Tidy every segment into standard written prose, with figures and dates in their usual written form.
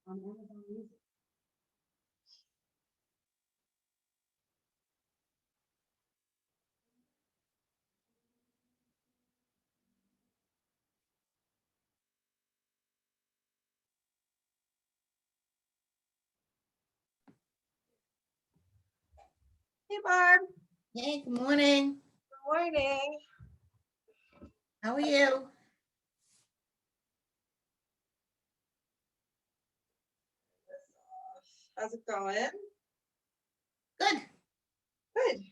on Amazon Music. Hey, Barb. Hey, good morning. Good morning. How are you? How's it going? Good. Good.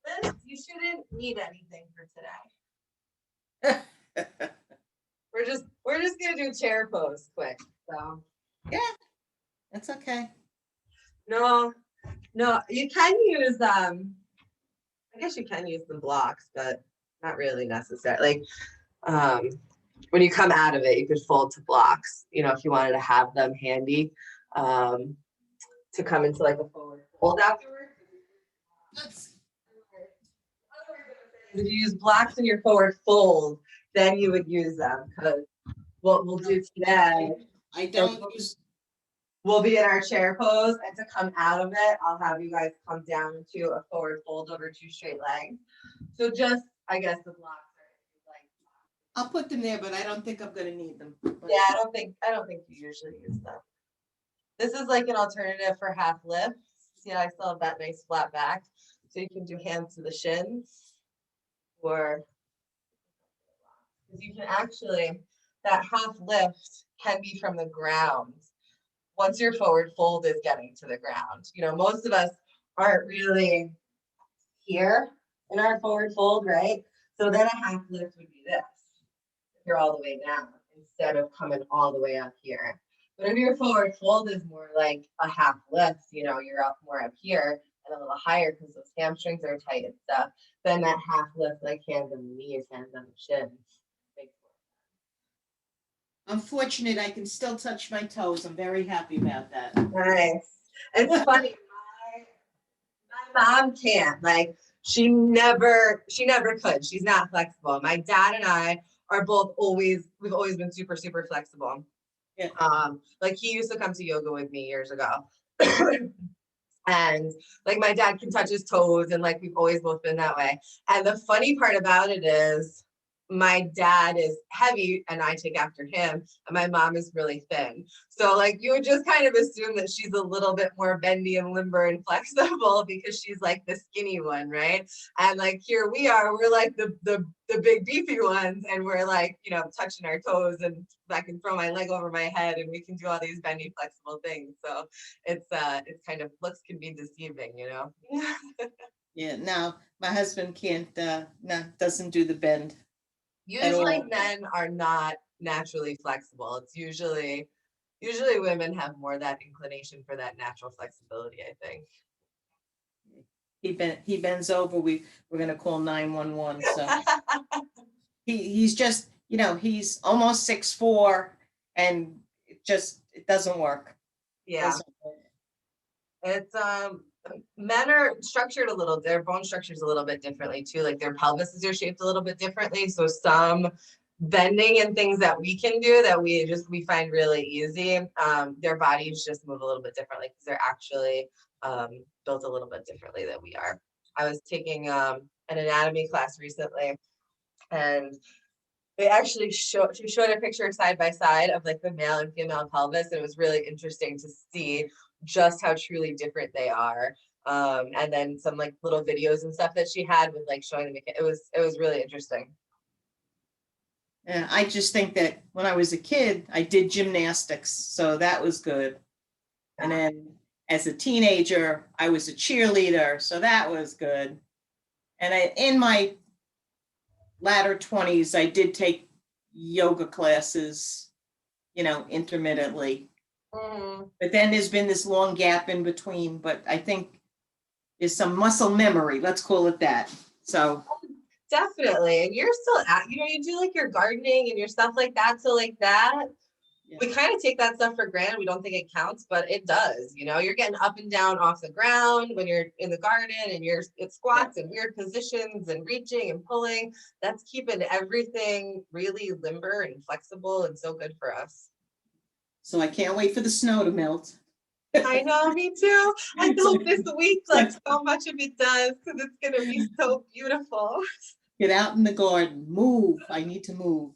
Liz, you shouldn't need anything for today. We're just gonna do chair pose quick. So Yeah, that's okay. no, you can use I guess you can use the blocks, but not really necessary. Like when you come out of it, you could fold to blocks, you know, if you wanted to have them handy to come into like a forward fold afterwards. If you use blocks in your forward fold, then you would use them, because what we'll do today, I don't use. we'll be in our chair pose, and to come out of it, I'll have you guys come down to a forward fold over two straight legs. So just, I guess the blocks are like. I'll put them there, but I don't think I'm gonna need them. Yeah, I don't think you usually use them. This is like an alternative for half lifts. See, I still have that nice flat back, so you can do hands to the shins, or because you can actually, that half lift can be from the ground once your forward fold is getting to the ground. You know, most of us aren't really here in our forward fold, right? So then a half lift would be this. You're all the way down instead of coming all the way up here. But if your forward fold is more like a half lift, you know, you're up more up here and a little higher because those hamstrings are tight and stuff, then that half lift, like hands on the knees, hands on the shins. I'm fortunate I can still touch my toes. I'm very happy about that. Nice. It's funny. My mom can't. Like she never could. She's not flexible. My dad and I are both we've always been super, super flexible. Yeah. Like he used to come to yoga with me years ago. And like my dad can touch his toes, and like we've always both been that way. And the funny part about it is my dad is heavy and I take after him, and my mom is really thin. So like you would just kind of assume that she's a little bit more bendy and limber and flexible because she's like the skinny one, right? And like here we are, we're like the big beefy ones, and we're like, you know, touching our toes, and I can throw my leg over my head and we can do all these bendy flexible things. So it's kind of, looks can be deceiving, you know. Yeah, no, my husband can't doesn't do the bend. Usually men are not naturally flexible. It's usually women have more that inclination for that natural flexibility, I think. He bends over, we're gonna call 911. So he's just, you know, he's almost 6'4", and it doesn't work. Yeah. It's men are structured a little, their bone structure is a little bit differently too. Like their pelvises are shaped a little bit differently. So some bending and things that we can do that we find really easy, their bodies just move a little bit differently because they're actually built a little bit differently than we are. I was taking an anatomy class recently, and they actually she showed a picture side by side of like the male and female pelvis, and it was really interesting to see just how truly different they are. And then some like little videos and stuff that she had with like showing them. It was really interesting. Yeah, I just think that when I was a kid, I did gymnastics, so that was good. And then as a teenager, I was a cheerleader, so that was good. And in my latter 20s, I did take yoga classes, you know, intermittently. But then there's been this long gap in between, but I think there's some muscle memory, let's call it that. So definitely. And you're still at, you know, you do like your gardening and your stuff like that. So like that, We kind of take that stuff for granted. We don't think it counts, but it does. You know, you're getting up and down off the ground when you're in the garden and it squats in weird positions and reaching and pulling. That's keeping everything really limber and flexible and so good for us. So I can't wait for the snow to melt. I know, me too. I hope this week, like so much of it does, because it's gonna be so beautiful. Get out in the garden, move. I need to move.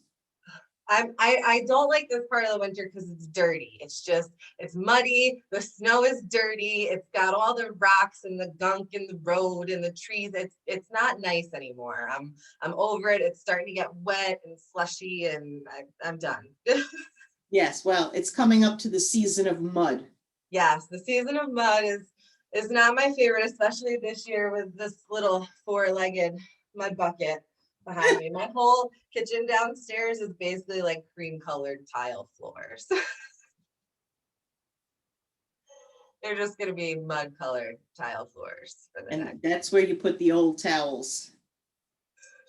I don't like this part of the winter because it's dirty. It's muddy. The snow is dirty. It's got all the rocks and the gunk in the road and the trees. It's not nice anymore. I'm over it. It's starting to get wet and slushy, and I'm done. Yes, well, it's coming up to the season of mud. Yes, the season of mud is not my favorite, especially this year with this little 4-legged mud bucket behind me. My whole kitchen downstairs is basically like cream colored tile floors. They're just gonna be mud colored tile floors for the next. And that's where you put the old towels.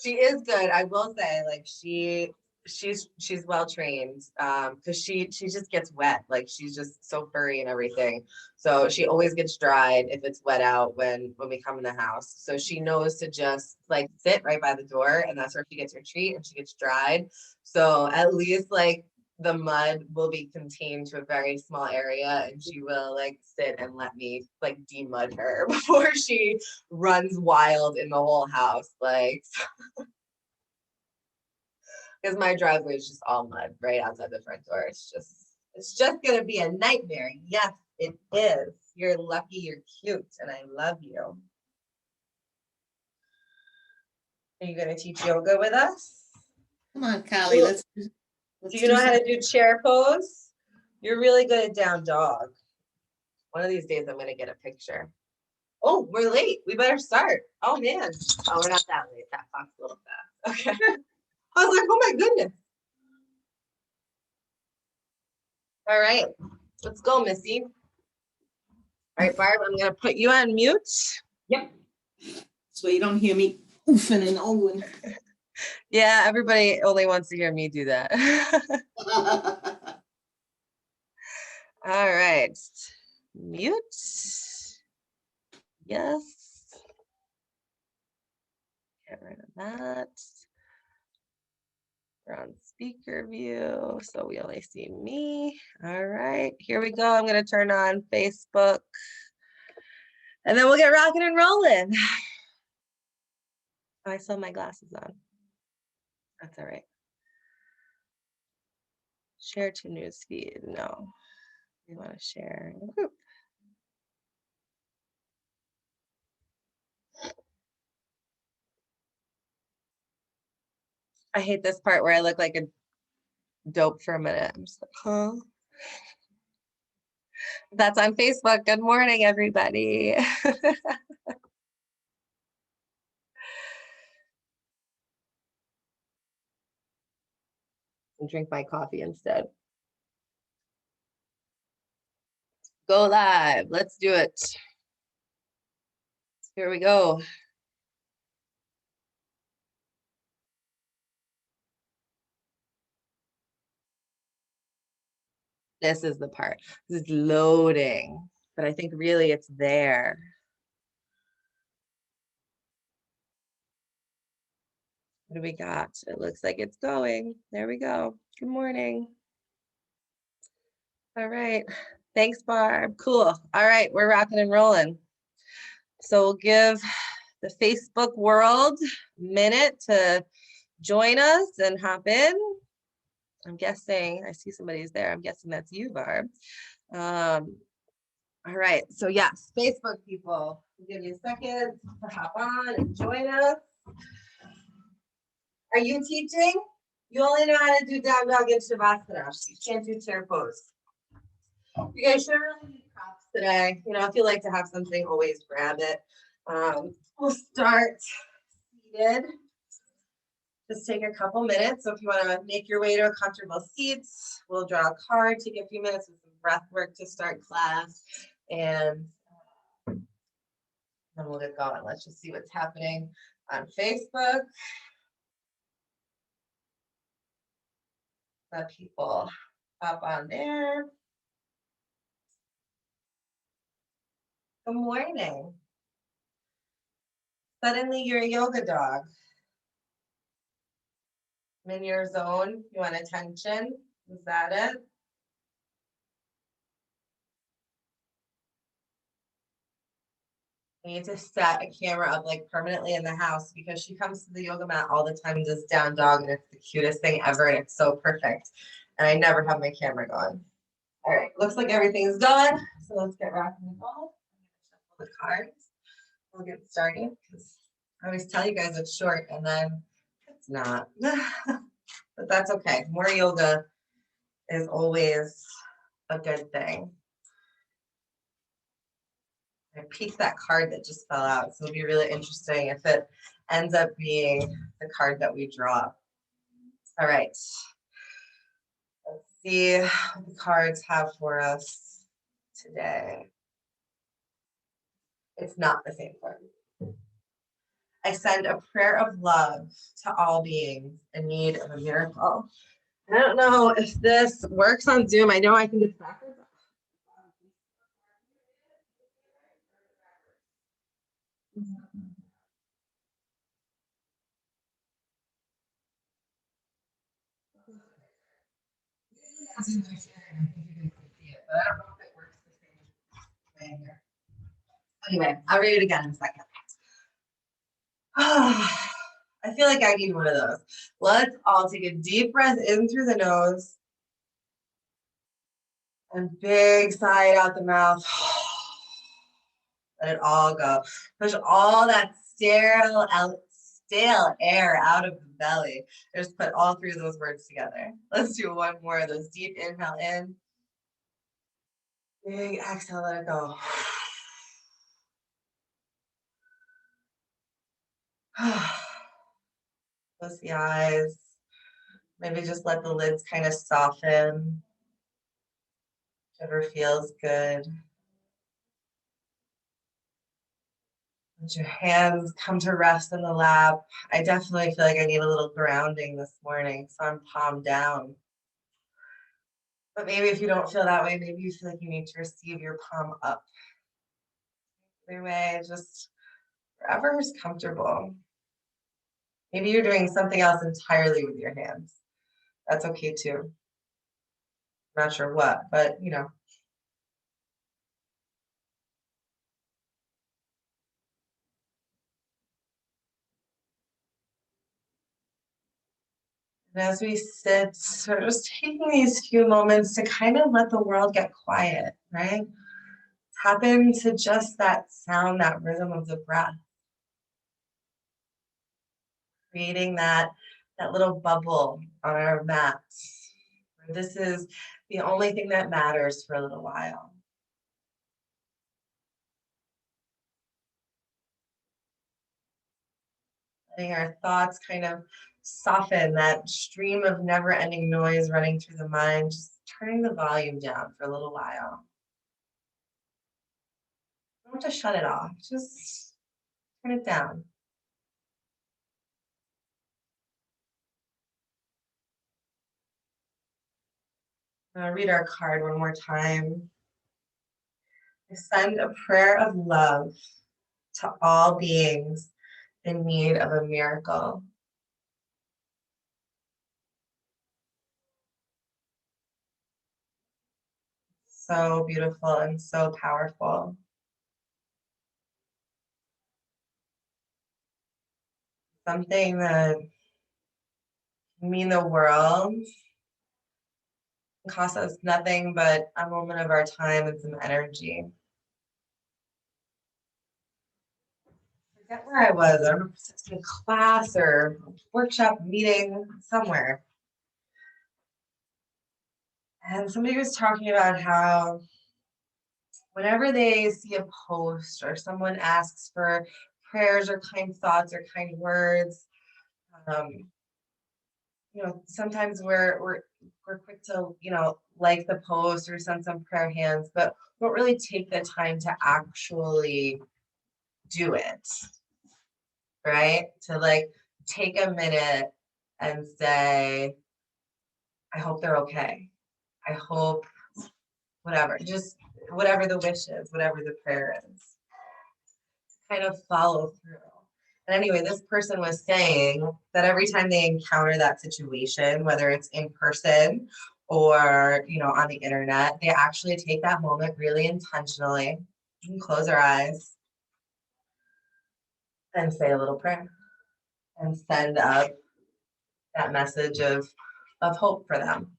She is good. I will say, like she's well trained because she just gets wet. Like she's just so furry and everything. So she always gets dried if it's wet out when we come in the house. So she knows to just like sit right by the door, and that's where she gets her treat and she gets dried. So at least like the mud will be contained to a very small area, and she will like sit and let me like demud her before she runs wild in the whole house. Like because my driveway is just all mud right outside the front door. It's just gonna be a nightmare. Yes, it is. You're lucky, you're cute, and I love you. Are you gonna teach yoga with us? Come on, Callie, let's Do you know how to do chair pose? You're really good at down dog. One of these days I'm gonna get a picture. Oh, we're late. We better start. Oh man. Oh, we're not that late. That clock's a little fast. Okay. I was like, oh my goodness. All right, let's go, Missy. All right, Barb, I'm gonna put you on mute. Yep. So you don't hear me oofing and ohing. Yeah, everybody only wants to hear me do that. All right, mute. Yes. Get rid of that. We're on speaker view, so we only see me. All right, here we go. I'm gonna turn on Facebook, and then we'll get rocking and rolling. Oh, I still have my glasses on. That's all right. Share to newsfeed. No, we want to share in a group. I hate this part where I look like a dope for a minute. I'm just like, huh? That's on Facebook. Good morning, everybody. And drink my coffee instead. Go live. Let's do it. Here we go. This is the part. This is loading, but I think really it's there. What do we got? It looks like it's going. There we go. Good morning. All right. Thanks, Barb. Cool. All right, we're rocking and rolling. So we'll give the Facebook world a minute to join us and hop in. I'm guessing, I see somebody's there. I'm guessing that's you, Barb. All right, so yes, Facebook people, we'll give you a second to hop on and join us. Are you teaching? You only know how to do down dog and shavasana. You can't do chair pose. You guys should really need props today. You know, if you like to have something, always grab it. We'll start seated. Just take a couple minutes. So if you want to make your way to a comfortable seat, we'll draw a card, take a few minutes with some breath work to start class, and then we'll get going. Let's just see what's happening on Facebook. The people Hop on there. Good morning. Suddenly you're a yoga dog. I'm in your zone. You want attention? Is that it? I need to set a camera up like permanently in the house because she comes to the yoga mat all the time and does down dog, and it's the cutest thing ever, and it's so perfect. And I never have my camera going. All right, looks like everything's done. So let's get rocking and rolling. Shuffle the cards. We'll get started because I always tell you guys it's short and then it's not. But that's okay. More yoga is always a good thing. I peeked that card that just fell out, so it'll be really interesting if it ends up being the card that we draw. All right. Let's see what the cards have for us today. It's not the same card. I send a prayer of love to all beings in need of a miracle. I don't know if this works on Zoom. I know I can get backwards. Anyway, I'll read it again in a second. I feel like I need one of those. Let's all take a deep breath in through the nose and big sigh out the mouth. Let it all go. Push all that stale air out of the belly. Just put all three of those words together. Let's do one more of those. Deep inhale in. Big exhale, let it go. Close the eyes. Maybe just let the lids kind of soften. Whichever feels good. Let your hands come to rest in the lap. I definitely feel like I need a little grounding this morning, so I'm palm down. But maybe if you don't feel that way, maybe you feel like you need to receive your palm up. Either way, just wherever is comfortable. Maybe you're doing something else entirely with your hands. That's okay too. Not sure what, but you know. And as we sit, sort of just taking these few moments to kind of let the world get quiet, right? Tap into just that sound, that rhythm of the breath. Creating that little bubble on our mat. This is the only thing that matters for a little while. Letting our thoughts kind of soften, that stream of never-ending noise running through the mind, just turning the volume down for a little while. Don't have to shut it off, just turn it down. I'll read our card one more time. I send a prayer of love to all beings in need of a miracle. So beautiful and so powerful. Something that can mean the world, cost us nothing but a moment of our time and some energy. I forget where I was. I don't know if it's in class or workshop meeting somewhere. And somebody was talking about how whenever they see a post or someone asks for prayers or kind thoughts or kind words, you know, sometimes we're quick to, you know, like the post or send some prayer hands, but don't really take the time to actually do it, right? To like take a minute and say, I hope they're okay. I hope, whatever, just whatever the wish is, whatever the prayer is. Kind of follow through. And anyway, this person was saying that every time they encounter that situation, whether it's in person or, on the internet, they actually take that moment really intentionally and close their eyes and say a little prayer and send up that message of hope for them.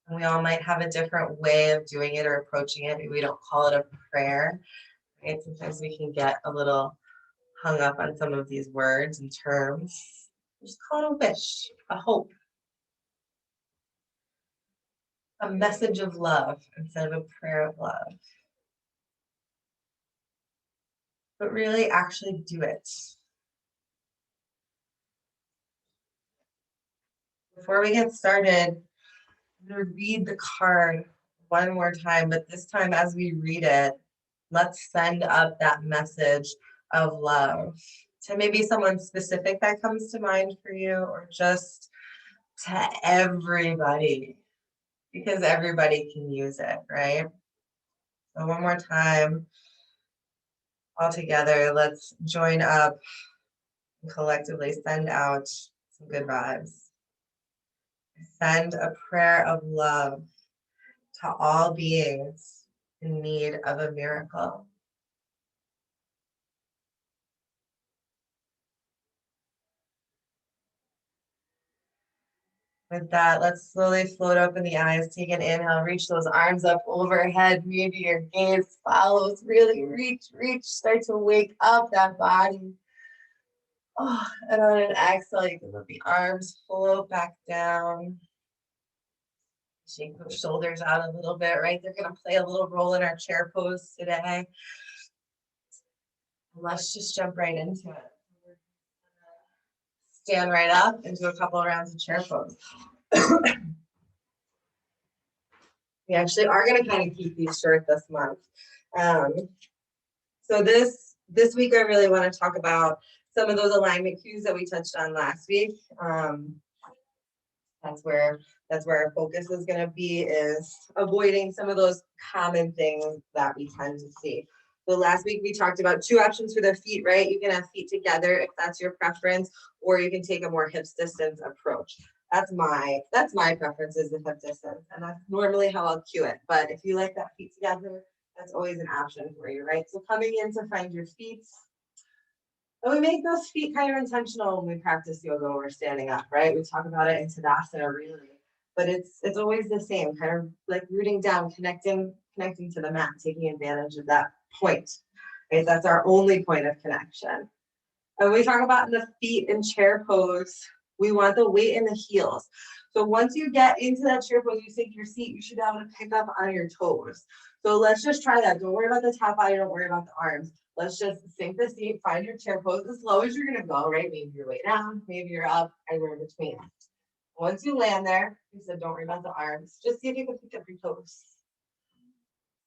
And we all might have a different way of doing it or approaching it. Maybe we don't call it a prayer, right? Sometimes we can get a little hung up on some of these words and terms. Just call it a wish, a hope, a message of love instead of a prayer of love. But really actually do it. Before we get started, I'm going to read the card one more time, but this time as we read it, let's send up that message of love to maybe someone specific that comes to mind for you, or just to everybody, because everybody can use it, right? So one more time, all together, let's join up and collectively send out some good vibes. Send a prayer of love to all beings in need of a miracle. With that, let's slowly float open the eyes, take an inhale, reach those arms up overhead. Maybe your gaze follows, really reach, start to wake up that body. Oh, and on an exhale, you can let the arms float back down. Shake those shoulders out a little bit, right? They're going to play a little role in our chair pose today. Let's just jump right into it. Stand right up and do a couple of rounds of chair pose. We actually are going to kind of keep these short this month. So this week, I really want to talk about some of those alignment cues that we touched on last week. That's where our focus is going to be, is avoiding some of those common things that we tend to see. So last week we talked about two options for the feet, right? You can have feet together if that's your preference, or you can take a more hips distance approach. That's my preference, is the hip distance, and that's normally how I'll cue it. But if you like that feet together, that's always an option for you, right? So coming in to find your feet. And we make those feet kind of intentional when we practice yoga when we're standing up, right? We talk about it in Tadasana really, but it's always the same, kind of like rooting down, connecting to the mat, taking advantage of that point, right? That's our only point of connection. And we talk about in the feet in chair pose, we want the weight in the heels. So once you get into that chair pose, you sink your seat, you should be able to pick up on your toes. So let's just try that. Don't worry about the top body, don't worry about the arms. Let's just sink the seat, find your chair pose as low as you're gonna go, right? Maybe you're way down, maybe you're up, and we're in between. Once you land there, you said don't worry about the arms. Just see if you can pick up your toes.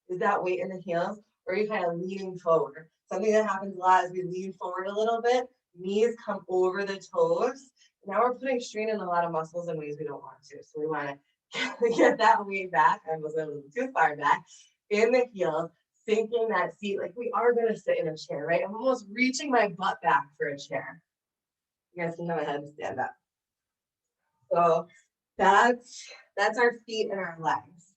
Is that weight in the heels? Or are you kind of leaning forward? Something that happens a lot is we lean forward a little bit, knees come over the toes. Now we're putting strain in a lot of muscles in ways we don't want to. So we want to get that weight back. I was a little too far back in the heels, sinking that seat like we are going to sit in a chair, right? I'm almost reaching my butt back for a chair. You guys can go ahead and stand up. So that's our feet and our legs.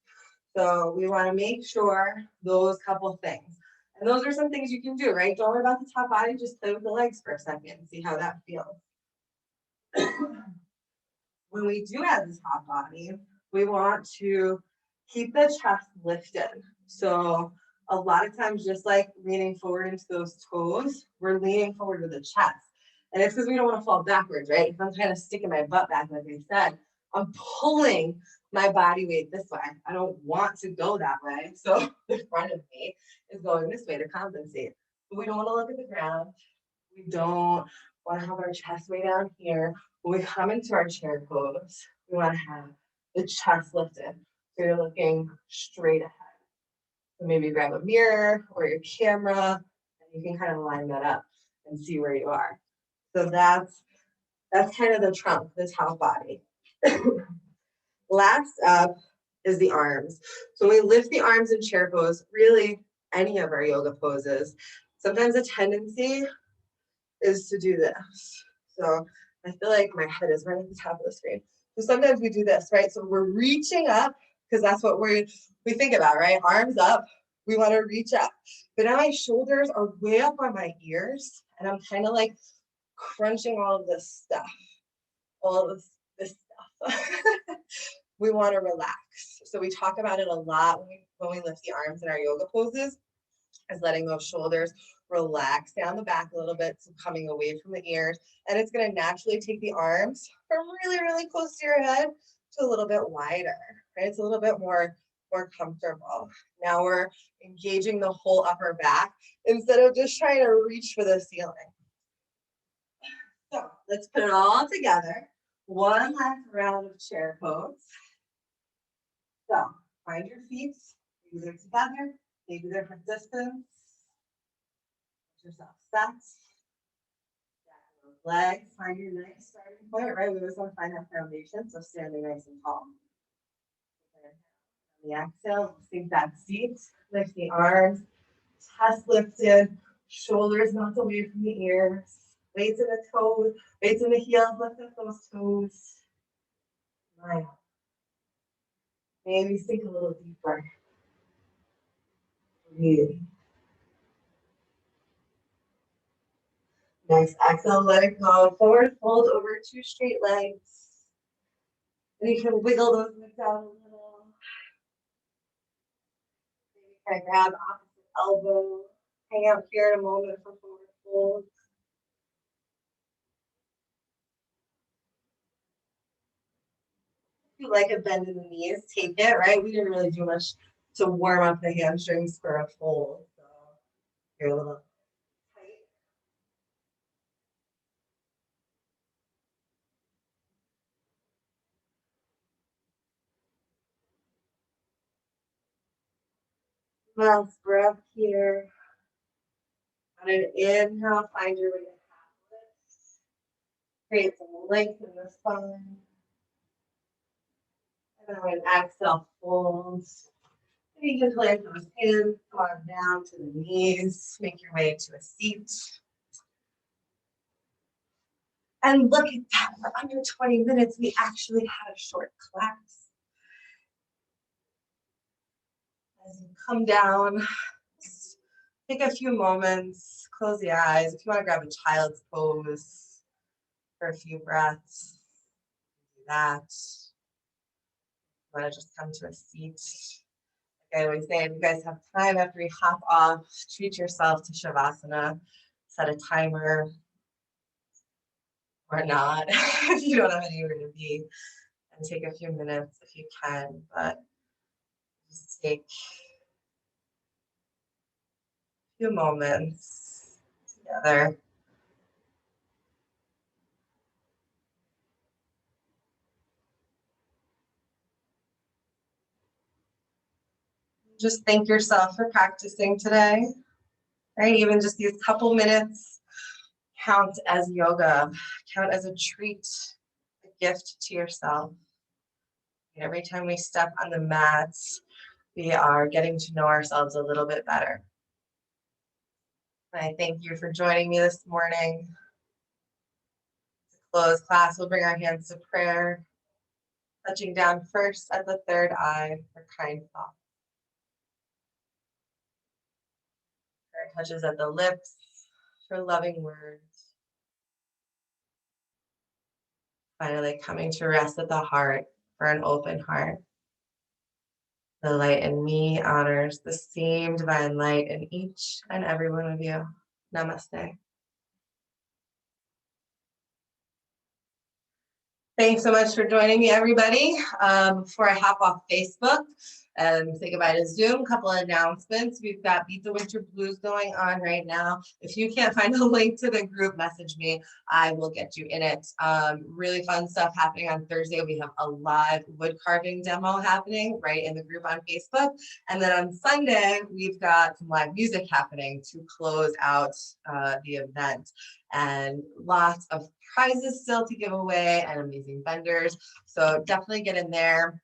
So we want to make sure those couple things. And those are some things you can do, right? Don't worry about the top body, just play with the legs for a second and see how that feels. When we do have the top body, we want to keep the chest lifted. So a lot of times, just like leaning forward into those toes, we're leaning forward with the chest. And it's because we don't want to fall backwards, right? If I'm kind of sticking my butt back, like I said, I'm pulling my body weight this way. I don't want to go that way. So the front of me is going this way to compensate. But we don't want to look at the ground. We don't want to have our chest way down here. When we come into our chair pose, we want to have the chest lifted. So you're looking straight ahead. So maybe grab a mirror or your camera, and you can kind of line that up and see where you are. So that's kind of the trunk, the top body. Last up is the arms. So we lift the arms in chair pose, really any of our yoga poses. Sometimes a tendency is to do this. So I feel like my head is right at the top of the screen. So sometimes we do this, right? So we're reaching up because that's what we think about, right? Arms up, we want to reach up. But now my shoulders are way up on my ears and I'm kind of like crunching all of this stuff, all of this stuff. We want to relax. So we talk about it a lot when we lift the arms in our yoga poses, is letting those shoulders relax down the back a little bit, so coming away from the ears. And it's going to naturally take the arms from really, really close to your head to a little bit wider, right? It's a little bit more comfortable. Now we're engaging the whole upper back instead of just trying to reach for the ceiling. So let's put it all together. One last round of chair pose. So find your feet, maybe they're together, maybe they're from distance. Get yourself set. Legs, find your nice starting point, right? We always want to find that foundation, so standing nice and tall. On the exhale, sink that seat, lift the arms, chest lifted, shoulders not away from the ears, weights in the toes, weights in the heels, lift up those toes. Smile. Maybe sink a little deeper. Breathe. Nice. Exhale, let it go. Forward fold over two straight legs. And you can wiggle those legs out a little. Maybe kind of grab opposite elbow. Hang out here in a moment for forward fold. If you like a bend in the knees, take it, right? We didn't really do much to warm up the hamstrings for a fold. So you're a little tight. Last breath here. On an inhale, find your way to half lift. Create some length in the spine. And then on an exhale, fold. And you can plant those hands, come on down to the knees, make your way to a seat. And look at that, for under 20 minutes, we actually had a short class. As you come down, take a few moments, close the eyes. If you want to grab a child's pose for a few breaths, do that. You want to just come to a seat. Like I always say, if you guys have time after you hop off, treat yourself to Shavasana, set a timer or not, if you don't have anywhere to be, and take a few minutes if you can, but just take a few moments together. Just thank yourself for practicing today, right? Even just these couple minutes count as yoga, count as a treat, a gift to yourself. And every time we step on the mats, we are getting to know ourselves a little bit better. And I thank you for joining me this morning. To close class, we'll bring our hands to prayer, touching down first at the third eye for kind thoughts. Prayer touches at the lips for loving words. Finally coming to rest at the heart for an open heart. The light in me honors the same divine light in each and every one of you. Namaste. Thanks so much for joining me, everybody. Before I hop off Facebook, and say goodbye to Zoom. Couple of announcements. We've got Beat the Winter Blues going on right now. If you can't find a link to the group, message me. I will get you in it. Really fun stuff happening on Thursday. We have a live wood carving demo happening right in the group on Facebook. And then on Sunday, we've got some live music happening to close out the event. And lots of prizes still to give away and amazing vendors. So definitely get in there.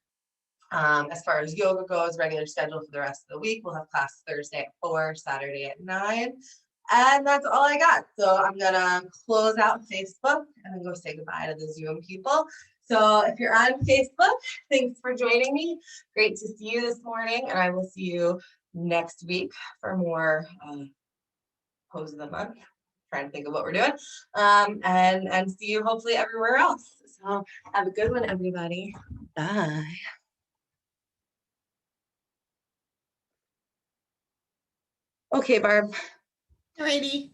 As far as yoga goes, regular schedule for the rest of the week. We'll have class Thursday at 4, Saturday at 9. And that's all I got. So I'm gonna close out Facebook and then go say goodbye to the Zoom people. So if you're on Facebook, thanks for joining me. Great to see you this morning, and I will see you next week for more pose of the month. Trying to think of what we're doing, and see you hopefully everywhere else. So have a good one, everybody. Bye. Okay, Barb. Alrighty.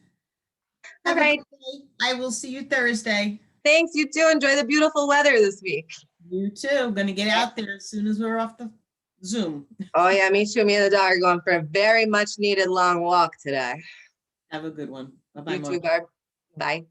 All Have a right. good day. I will see you Thursday. Thanks. You too. Enjoy the beautiful weather this week. You too. I'm gonna get out there as soon as we're off the Zoom. Oh yeah, me too. Me and the dog are going for a very much needed long walk today. Have a good one. Bye-bye, You too, Mark. Barb. Bye.